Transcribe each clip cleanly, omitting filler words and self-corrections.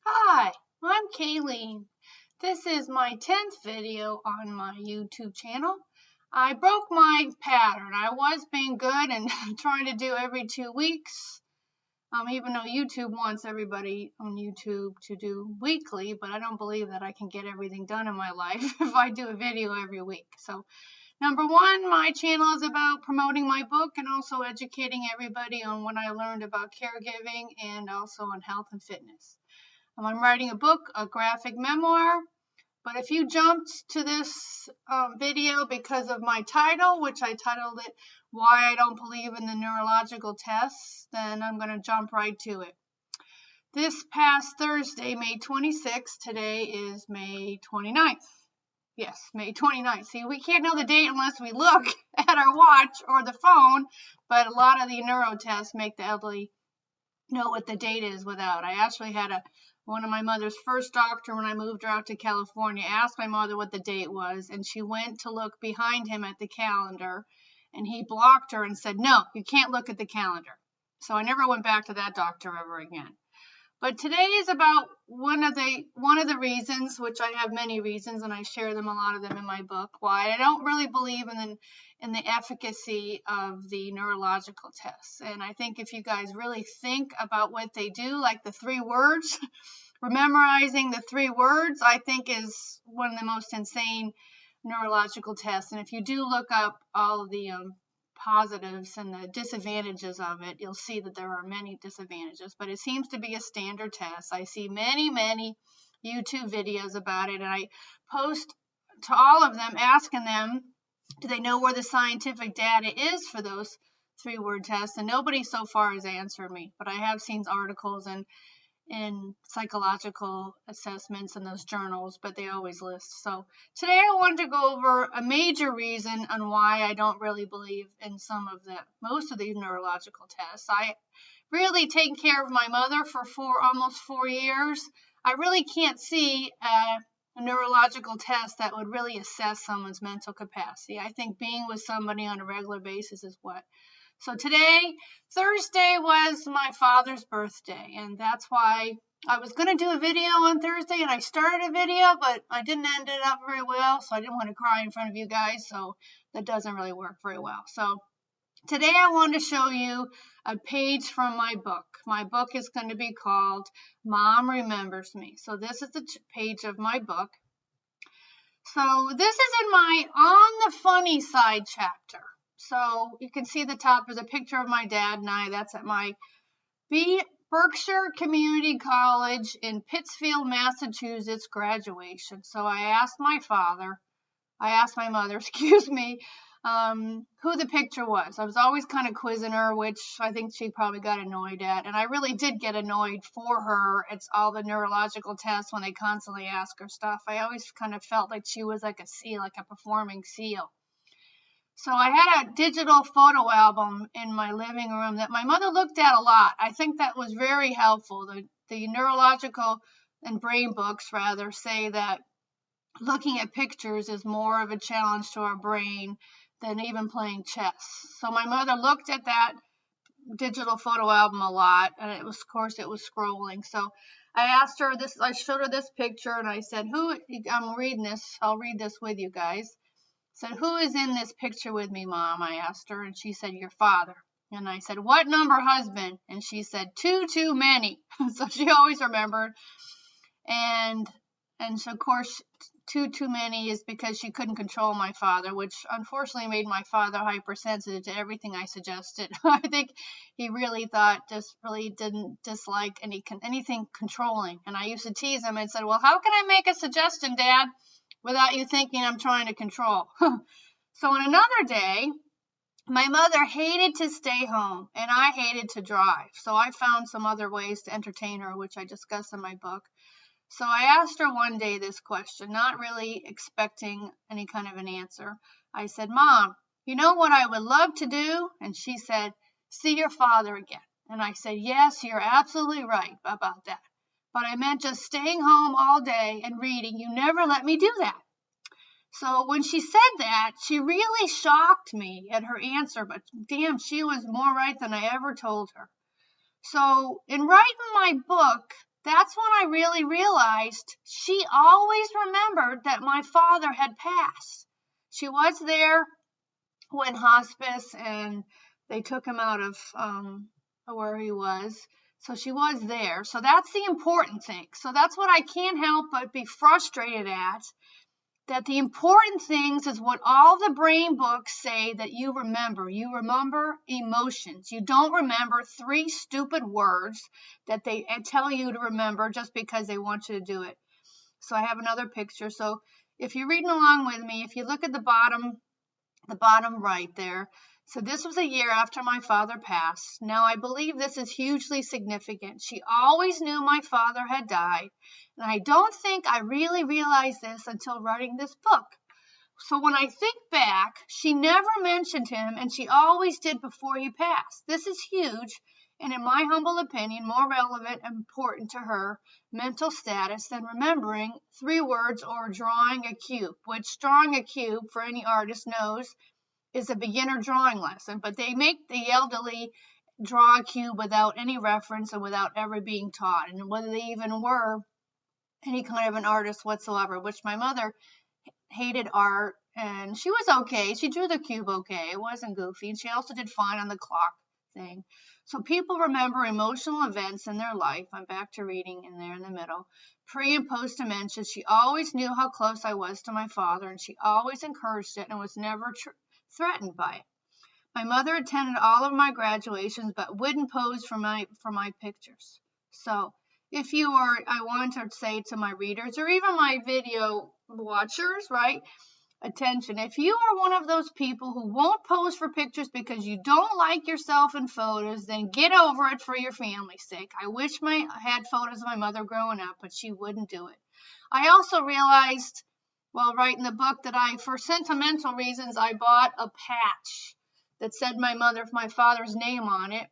Hi, I'm Kayleen. This is my 10th video on my YouTube channel. I broke my pattern. I was being good and trying to do every 2 weeks, even though YouTube wants everybody on YouTube to do weekly, but I don't believe that I can get everything done in my life if I do a video every week. So, number one, my channel is about promoting my book and also educating everybody on what I learned about caregiving and also on health and fitness. I'm writing a book, a graphic memoir, but if you jumped to this video because of my title, which I titled it, Why I Don't Believe in the Neurological Tests, then I'm going to jump right to it. This past Thursday, May 26th, today is May 29th. Yes, May 29th. See, we can't know the date unless we look at our watch or the phone, but a lot of the neuro tests make the elderly know what the date is without. I actually had one of my mother's first doctor when I moved her out to California asked my mother what the date was, and she went to look behind him at the calendar, and he blocked her and said, "No, you can't look at the calendar." So I never went back to that doctor ever again. But today is about one of the reasons, which I have many reasons, and I share them, a lot of them in my book, why I don't really believe in the efficacy of the neurological tests. And I think if you guys really think about what they do, like the 3 words, memorizing the 3 words, I think is one of the most insane neurological tests. And if you do look up all of the positives and the disadvantages of it, you'll see that there are many disadvantages, but it seems to be a standard test. I see many YouTube videos about it, and I post to all of them asking them, do they know where the scientific data is for those 3-word tests? And nobody so far has answered me, but I have seen articles and in psychological assessments in those journals, but they always list. So today I wanted to go over a major reason on why I don't really believe in most of these neurological tests. I really taken care of my mother for almost 4 years. I really can't see a neurological test that would really assess someone's mental capacity. I think being with somebody on a regular basis is what. So today, Thursday, was my father's birthday, and that's why I was going to do a video on Thursday, and I started a video, but I didn't end it up very well, so I didn't want to cry in front of you guys, so that doesn't really work very well. So today I wanted to show you a page from my book. My book is going to be called Mom Remembers Me. So this is the page of my book. So this is in my On the Funny Side chapter. So you can see the top is a picture of my dad and I. That's at my Berkshire Community College in Pittsfield, Massachusetts graduation. So I asked my mother, excuse me, who the picture was. I was always kind of quizzing her, which I think she probably got annoyed at. And I really did get annoyed for her. It's all the neurological tests when they constantly ask her stuff. I always kind of felt like she was like a seal, like a performing seal. So I had a digital photo album in my living room that my mother looked at a lot. I think that was very helpful. The neurological and brain books, rather, say that looking at pictures is more of a challenge to our brain than even playing chess. So my mother looked at that digital photo album a lot, and it was scrolling. So I asked her this, I showed her this picture, and I said, I'm reading this, I'll read this with you guys. Said, who is in this picture with me, Mom? I asked her, and she said, your father. And I said, what number husband? And she said, too many. So she always remembered. And so, of course, too many is because she couldn't control my father, which unfortunately made my father hypersensitive to everything I suggested. I think he really didn't dislike anything controlling. And I used to tease him and said, well, how can I make a suggestion, Dad, without you thinking I'm trying to control? So on another day, my mother hated to stay home, and I hated to drive. So I found some other ways to entertain her, which I discuss in my book. So I asked her one day this question, not really expecting any kind of an answer. I said, Mom, you know what I would love to do? And she said, see your father again. And I said, yes, you're absolutely right about that. But I meant just staying home all day and reading. You never let me do that. So when she said that, she really shocked me at her answer, but damn, she was more right than I ever told her. So in writing my book, that's when I really realized she always remembered that my father had passed. She was there when hospice and they took him out of where he was. So she was there. So that's the important thing. So that's what I can't help but be frustrated at, that the important things is what all the brain books say that you remember. You remember emotions. You don't remember 3 stupid words that they tell you to remember just because they want you to do it. So I have another picture. So if you're reading along with me, if you look at the bottom right there. So this was a year after my father passed. Now I believe this is hugely significant. She always knew my father had died, and I don't think I really realized this until writing this book. So when I think back, she never mentioned him, and she always did before he passed. This is huge, and in my humble opinion, more relevant and important to her mental status than remembering 3 words or drawing a cube, which drawing a cube, for any artist knows, is a beginner drawing lesson, but they make the elderly draw a cube without any reference and without ever being taught, and whether they even were any kind of an artist whatsoever, which my mother hated art, and she was okay. She drew the cube okay. It wasn't goofy, and she also did fine on the clock thing. So people remember emotional events in their life. I'm back to reading in there in the middle. Pre and post dementia, she always knew how close I was to my father, and she always encouraged it and was never threatened by it. My mother attended all of my graduations, but wouldn't pose for my pictures. So if you are, I want to say to my readers or even my video watchers, right? Attention, if you are one of those people who won't pose for pictures because you don't like yourself in photos, then get over it for your family's sake. I wish I had photos of my mother growing up, but she wouldn't do it. I also realized while writing the book that for sentimental reasons, I bought a patch that said my father's name on it,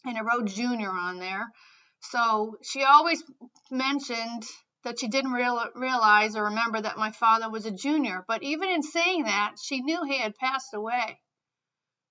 and it wrote Junior on there. So she always mentioned that she didn't realize or remember that my father was a junior. But even in saying that, she knew he had passed away.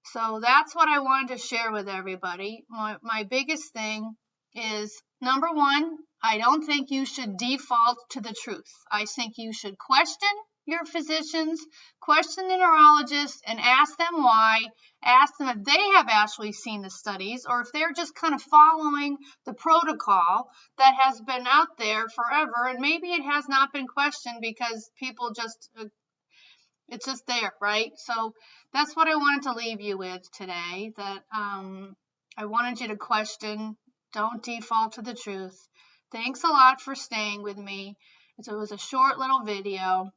So that's what I wanted to share with everybody. My biggest thing is, number one, I don't think you should default to the truth. I think you should question your physicians, question the neurologist, and ask them why. Ask them if they have actually seen the studies or if they're just kind of following the protocol that has been out there forever, and maybe it has not been questioned because people just, it's just there, right? So that's what I wanted to leave you with today, that I wanted you to question, don't default to the truth. Thanks a lot for staying with me. It was a short little video.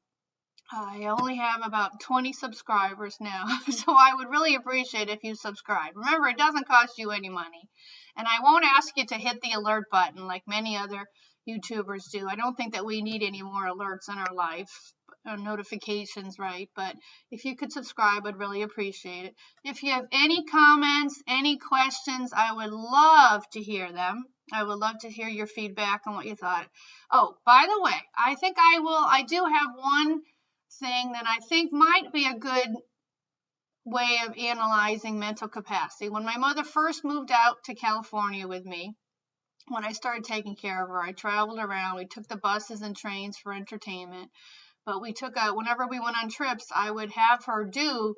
I only have about 20 subscribers now, so I would really appreciate if you subscribe. Remember, it doesn't cost you any money, and I won't ask you to hit the alert button like many other YouTubers do. I don't think that we need any more alerts in our life, or notifications, right? But if you could subscribe, I'd really appreciate it. If you have any comments, any questions, I would love to hear them. I would love to hear your feedback on what you thought. Oh, by the way, I do have one thing that I think might be a good way of analyzing mental capacity. When my mother first moved out to California with me, when I started taking care of her, I traveled around. We took the buses and trains for entertainment, but whenever we went on trips, I would have her to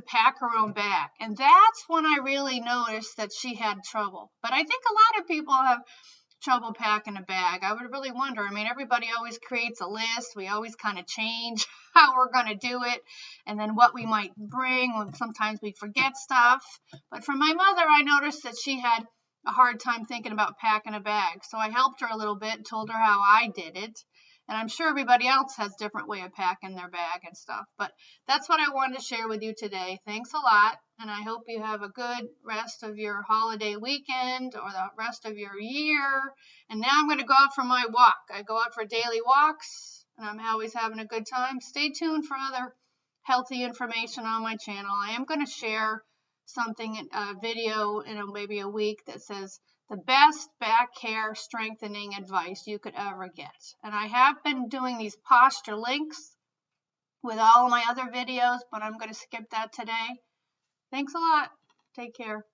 pack her own bag. And that's when I really noticed that she had trouble. But I think a lot of people have trouble packing a bag. I would really wonder. I mean, everybody always creates a list. We always kind of change how we're going to do it and then what we might bring. Sometimes we forget stuff. But for my mother, I noticed that she had a hard time thinking about packing a bag. So I helped her a little bit, told her how I did it. And I'm sure everybody else has a different way of packing their bag and stuff. But that's what I wanted to share with you today. Thanks a lot. And I hope you have a good rest of your holiday weekend or the rest of your year. And now I'm going to go out for my walk. I go out for daily walks, and I'm always having a good time. Stay tuned for other healthy information on my channel. I am going to share something, a video in maybe a week that says the best back hair strengthening advice you could ever get. And I have been doing these posture links with all of my other videos, but I'm going to skip that today. Thanks a lot. Take care.